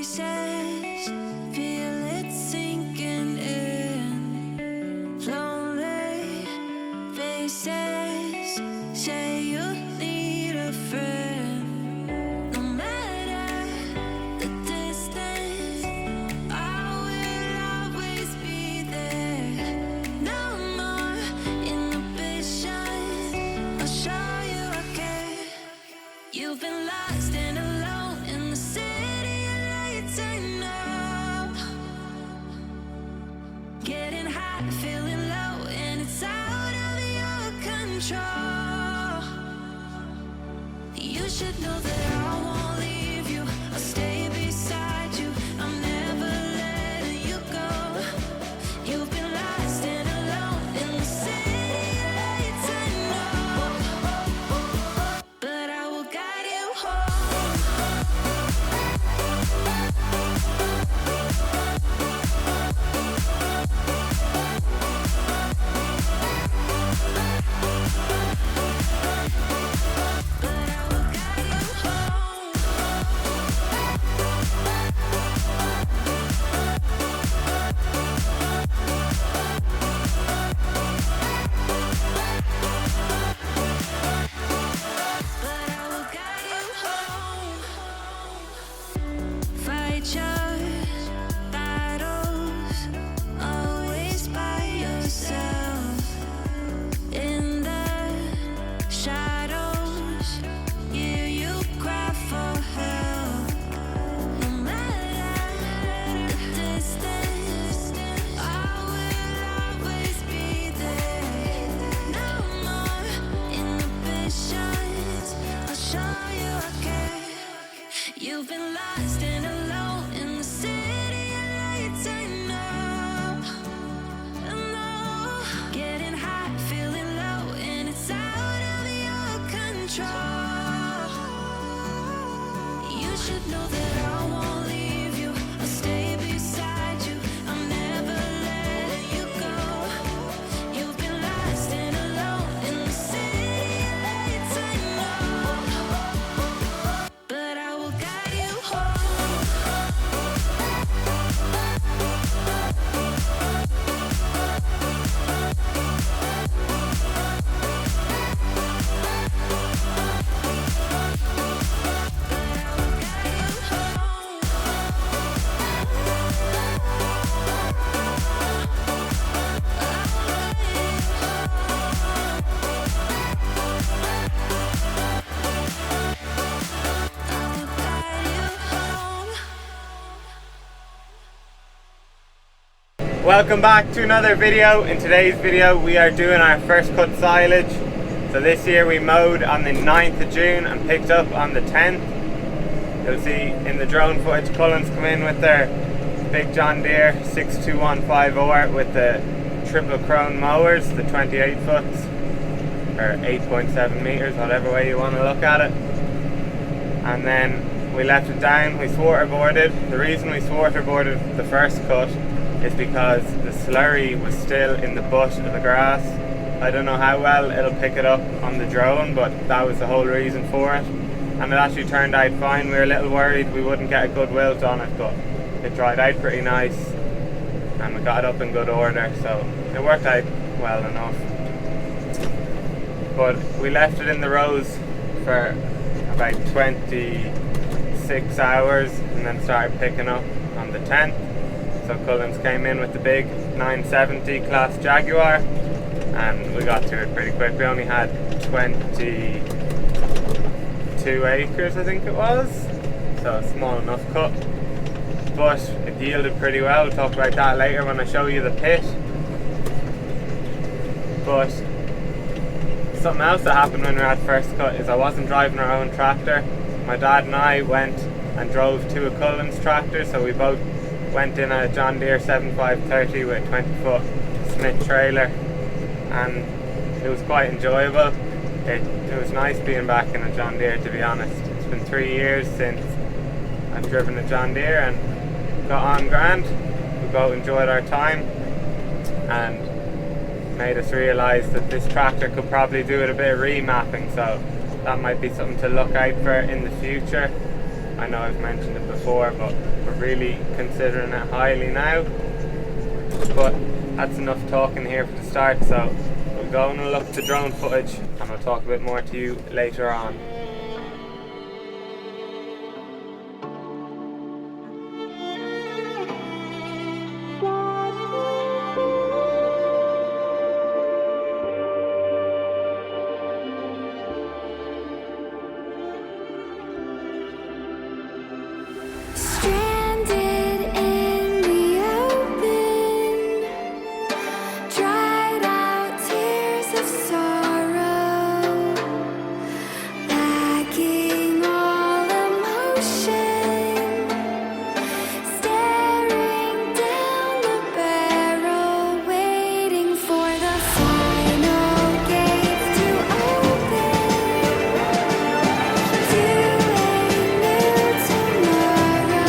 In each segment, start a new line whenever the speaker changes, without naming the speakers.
faces, feel it sinking in. Lonely faces, say you need a friend. No matter the distance, I will always be there. No more inhibitions, I'll show you I care. You've been lost and alone in the city of lights, I know. Getting hot, feeling low, and it's out of your control. You should know that I won't leave you. I'll stay beside you. I'm never letting you go. You've been lost and alone in the city of lights, I know. But I will guide you home. But I will guide you home. But I will guide you home. Fight your battles, always by yourself. In the shadows, hear you cry for help. No matter the distance, I will always be there. No more inhibitions, I'll show you I care. You've been lost and alone in the city of lights, I know. I know. Getting hot, feeling low, and it's out of your control. You should know that I won't leave you. I'll stay beside you. I'm never letting you go. You've been lost and alone in the city of lights, I know. But I will guide you home.
Welcome back to another video. In today's video we are doing our first cut silage. So this year we mowed on the 9th of June and picked up on the 10th. You'll see in the drone footage Cullen's come in with their big John Deere 62150 with the triple krone mowers, the 28 foots or 8.7 meters, whatever way you want to look at it. And then we left it down, we swaterboarded. The reason we swaterboarded the first cut is because the slurry was still in the butt of the grass. I don't know how well it'll pick it up on the drone, but that was the whole reason for it. And it actually turned out fine. We were a little worried we wouldn't get a good wilt on it, but it dried out pretty nice and we got it up in good order, so it worked out well enough. But we left it in the rows for about 26 hours and then started picking up on the 10th. So Cullen's came in with the big 970 Claas Jaguar and we got to it pretty quick. We only had 22 acres I think it was, so a small enough cut, but it yielded pretty well. We'll talk about that later when I show you the pit. But something else that happened when we had first cut is I wasn't driving our own tractor. My dad and I went and drove to a Cullen's tractor, so we both went in a John Deere 7530 with a 20-foot Smyth trailer, and it was quite enjoyable. It was nice being back in a John Deere, to be honest. It's been 3 years since I've driven a John Deere and got on grand. We both enjoyed our time and made us realise that this tractor could probably do with a bit of remapping, so that might be something to look out for in the future. I know I've mentioned it before, but we're really considering it highly now. But that's enough talking here for the start, so we'll go and look at the drone footage and I'll talk a bit more to you later on.
Stranded in the open, dried out tears of sorrow, lacking all emotion, staring down the barrel, waiting for the final gates to open to a new tomorrow.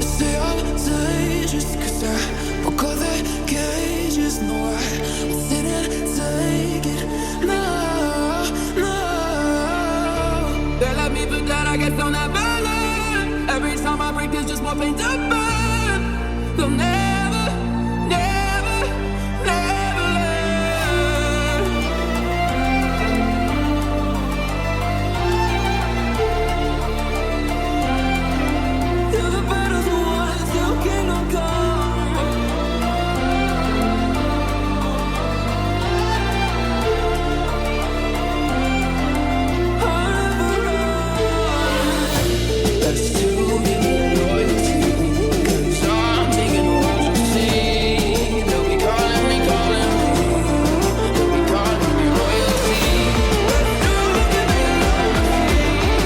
Say I'm dangerous 'cause I broke all their cages. No, I didn't take it. No, no. They let me forget, I guess they'll never learn. Every time I break, there's just more pain to burn. They'll never, never, never learn. Till the battle's won, till kingdom come. I'll never run. That's too many loyalty. 'Cause I'm taking what you see. They'll be calling me, calling me. They'll be calling me royalty. That's too many loyalty.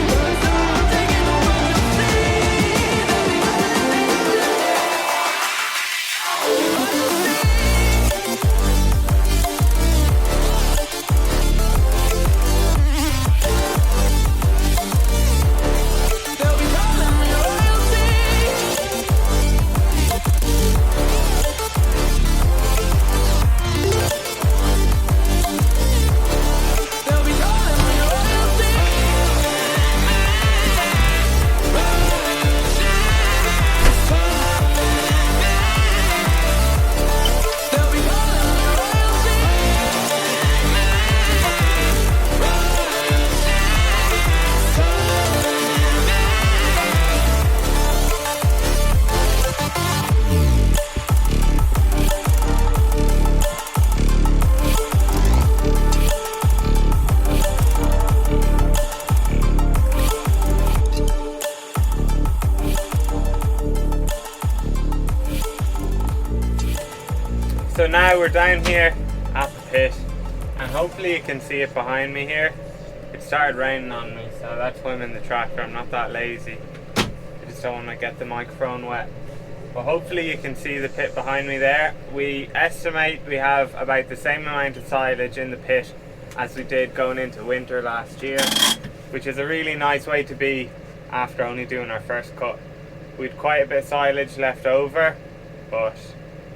'Cause I'm taking what you see. They'll be calling me, they'll be calling me royalty. They'll be calling me royalty. They'll be calling me royalty.
So now we're down here at the pit and hopefully you can see it behind me here. It started raining on me, so that's why I'm in the tractor. I'm not that lazy. I just don't want to get the microphone wet. But hopefully you can see the pit behind me there. We estimate we have about the same amount of silage in the pit as we did going into winter last year, which is a really nice way to be after only doing our first cut. We'd quite a bit of silage left over, but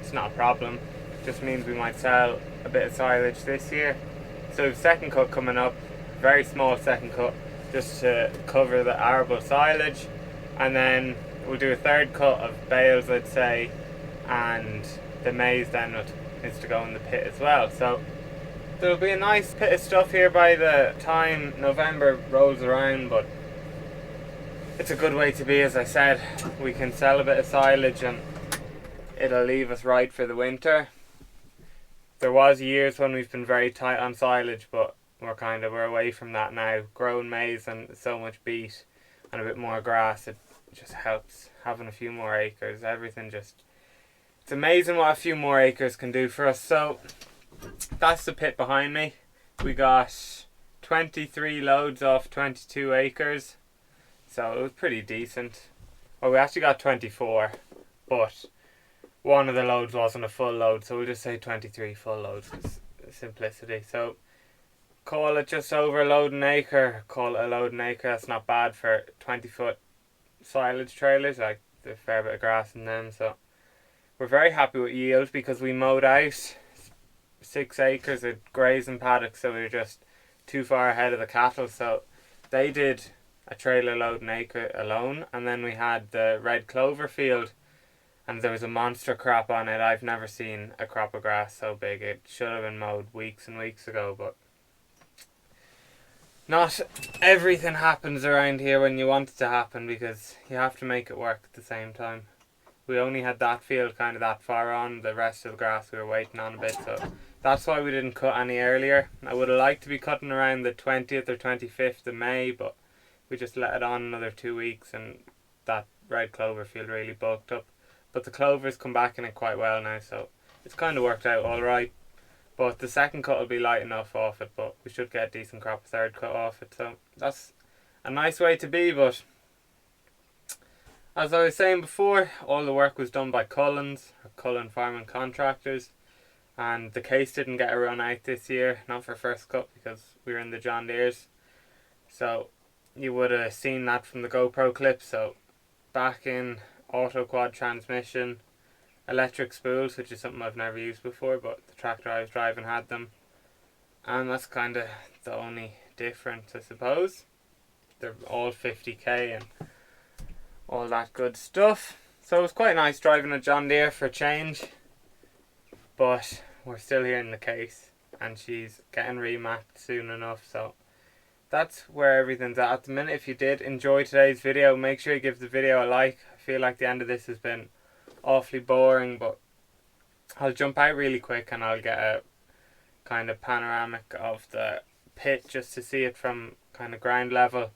it's not a problem. Just means we might sell a bit of silage this year. So second cut coming up, very small second cut, just to cover the arable silage, and then we'll do a third cut of bales, I'd say, and the maize then is to go in the pit as well. So there'll be a nice pit of stuff here by the time November rolls around, but it's a good way to be. As I said, we can sell a bit of silage and it'll leave us right for the winter. There was years when we've been very tight on silage, but we're away from that now. Growing maize and so much beet and a bit more grass, it just helps. Having a few more acres, everything just It's amazing what a few more acres can do for us. So that's the pit behind me. We got 23 loads off 22 acres. So it was pretty decent. Well, we actually got 24, but one of the loads wasn't a full load, so we'll just say 23 full loads for simplicity. So call it just over a load an acre, call it a load an acre. That's not bad for 20-foot silage trailers. Like, there's a fair bit of grass in them, so we're very happy with yield because we mowed out 6 acres of grazing paddocks, so we were just too far ahead of the cattle. So they did a trailer load an acre alone, and then we had the red clover field, and there was a monster crop on it. I've never seen a crop of grass so big. It should have been mowed weeks and weeks ago, but not everything happens around here when you want it to happen, because you have to make it work at the same time. We only had that field kind of that far on. The rest of the grass we were waiting on a bit, so that's why we didn't cut any earlier. I would have liked to be cutting around the 20th or 25th of May, but we just let it on another 2 weeks, and that red clover field really bulked up. But the clovers come back in it quite well now, so it's kind of worked out alright. But the second cut will be light enough off it, but we should get a decent crop of third cut off it. So that's a nice way to be. But as I was saying before, all the work was done by Cullen Farming Contractors, and the case didn't get a run out this year, not for first cut, because we were in the John Deere's. So you would have seen that from the GoPro clip. So back in auto quad transmission, electric spools, which is something I've never used before, but the tractor I was driving had them, and that's kind of the only difference, I suppose. They're all 50k and all that good stuff. So it was quite nice driving a John Deere for a change, but we're still here in the case, and she's getting remapped soon enough. So that's where everything's at the minute. If you did enjoy today's video, make sure you give the video a like. I feel like the end of this has been awfully boring, but I'll jump out really quick and I'll get a kind of panoramic of the pit just to see it from kind of ground level.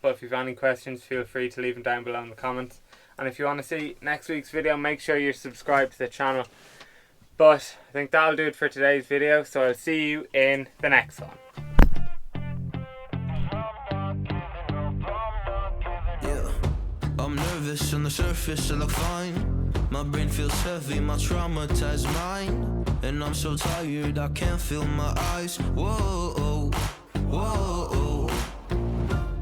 But if you've any questions, feel free to leave them down below in the comments. And if you want to see next week's video, make sure you're subscribed to the channel. But I think that'll do it for today's video, so I'll see you in the next one.
I'm nervous on the surface, I look fine. My brain feels heavy, my traumatized mind. And I'm so tired, I can't feel my eyes. Whoa, whoa.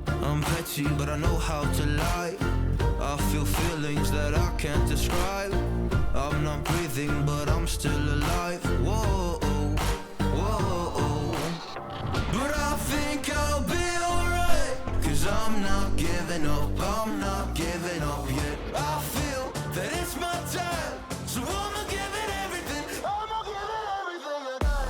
I'm petty, but I know how to lie. I feel feelings that I can't describe. I'm not breathing, but I'm still alive. Whoa, whoa. But I think I'll be alright, 'cause I'm not giving up, I'm not giving up yet. I feel that it's my time, so I'ma give it everything. I'ma give it everything I got.